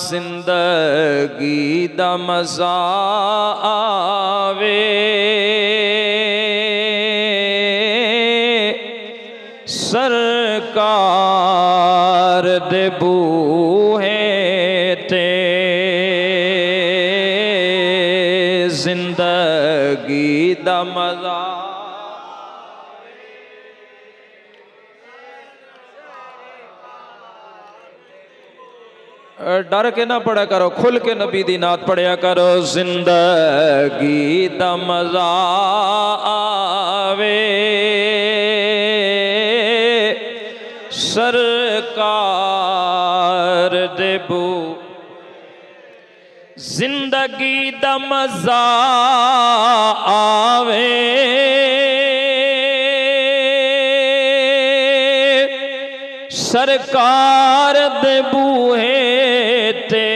जिंदगी दा मज़ा आवे सरकार दे बूहे ते जिंदगी दा मज़ा। डर के ना पढ़ा करो, खुल के नबी दी नात पढ़िया करो। जिंदगी दा मज़ा आवे सरकार दे बू। जिंदगी दा मज़ा आवे सरकार दे बूहे ते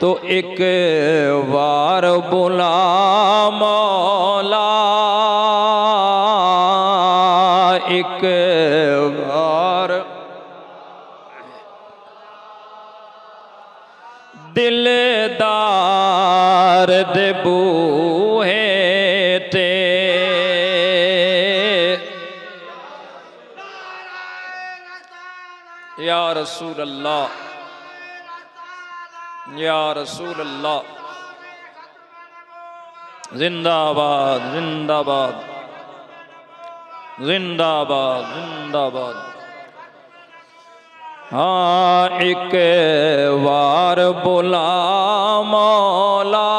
तो एक बार बुला मौला, एक बार दिलदार दे बूहे ते या रसूल अल्लाह, या रसूल अल्लाह। जिंदाबाद जिंदाबाद जिंदाबाद जिंदाबाद। हाँ एक बार बुला मौला,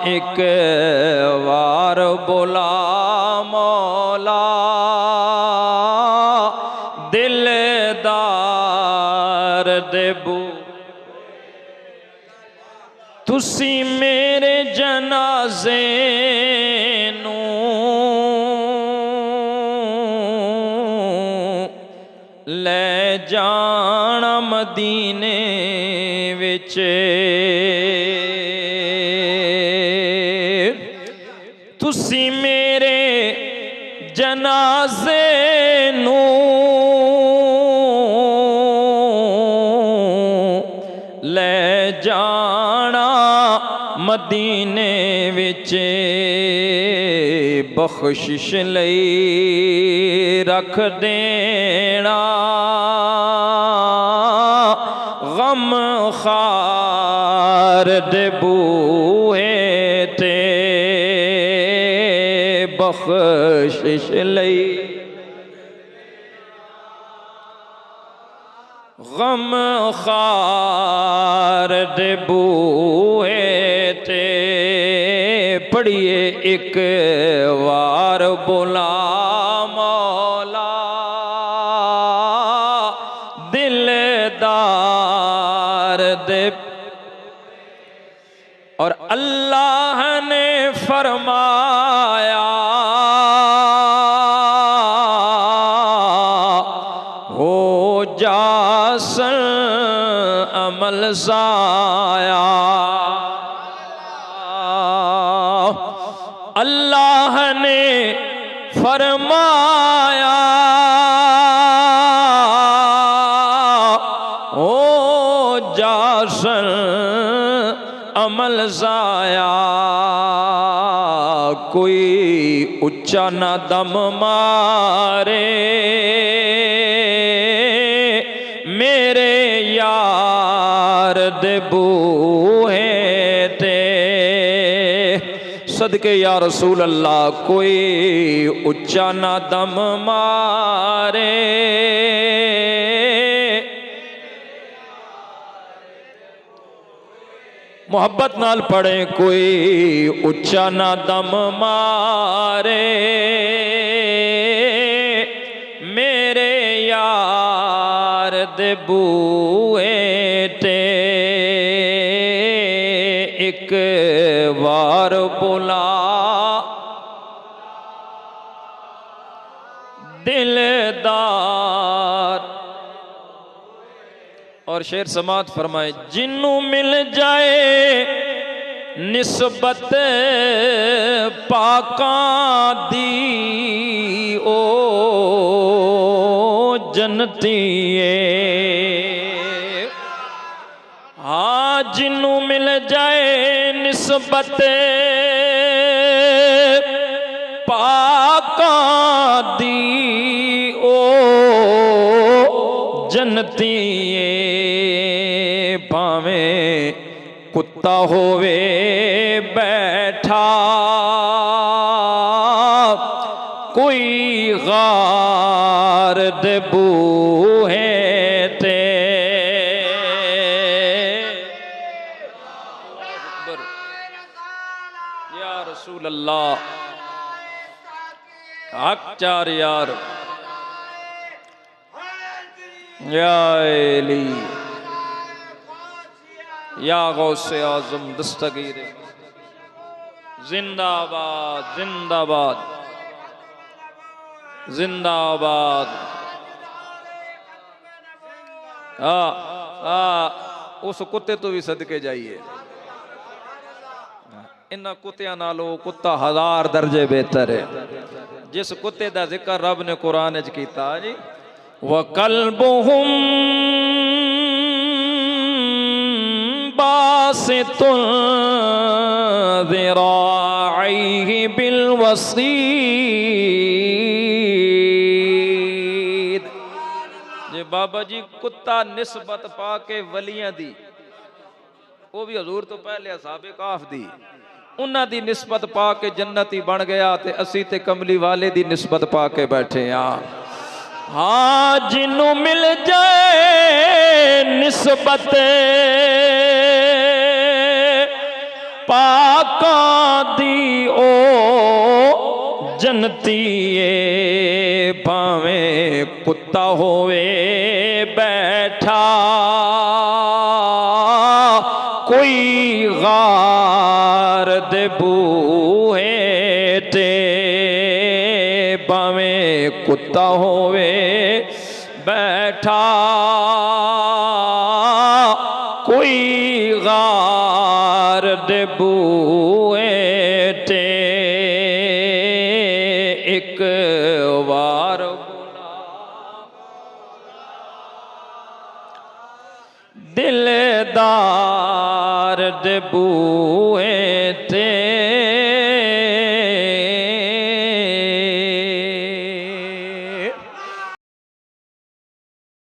एक बार बुला मौला दिलदार देबू। तुसी मेरे जनाजे नू ले जाना मदीने विच, तुसी मेरे जनाजे नू ले जाना मदीने विच, बख्शिश लई रख देना गम खार दे बूहे ते, बख्शिश लई गम खार दे बूहे ते। पढ़िए एक बार बुला मौला दिलदार दे। और अल्लाह ने फरमाया हो जासन अमल ज़ाया। अल्लाह ने फरमाया हो जासन अमल ज़ाया। कोई उच्चा ना दम मारे मेरे यार दे बूहे ते, सदके या रसूल अल्लाह। कोई उच्चा ना दम मारे मोहब्बत नाल पढ़े। कोई उच्चा ना दम मारे मेरे यार दे बूहे ते, एक बार बुला दिलदार। और शेर समात फरमाए, जिन्नू मिल जाए निस्बत पाकां दी ओ जन्नतीए। हाँ जिन्नू मिल जाए निस्बत पाका दी ओ जन्नतीए। भावें कुत्ता होवे बैठा कोई गार दे बूहे ते। या रसूल अल्लाह हक चार यार या एली या गौसे आजम दस्तगीर जिंदाबाद जिंदाबाद जिंदाबाद। उस कुत्ते तो भी सदके जाइए। इन्हां कुत्तियां नालों कुत्ता 1000 दर्जे बेहतर है। जिस कुत्ते का जिक्र रब ने कुरान च कीता जी व कल्बुहुम बासितुन ज़िराइहि बिल वसीद। जे बाबा जी कुत्ता निस्बत पाके वलियां दी, वो भी हजूर तो पहले असहाबे काफ दी, उन्हां दी निस्बत पाके जन्नती बन गया ते असी ते कमली वाले दी निस्बत पाके बैठे हाँ। हाँ जिन्नू मिल जाए निस्बत पाका दी ओ जन्नतीए। भावें कुत्ता होवे बैठा कोई गार दे बूहे ते। भावें कुत्ता होवे बैठा कोई गार दे बूहे ते। एक वार दिलदार दे बूहे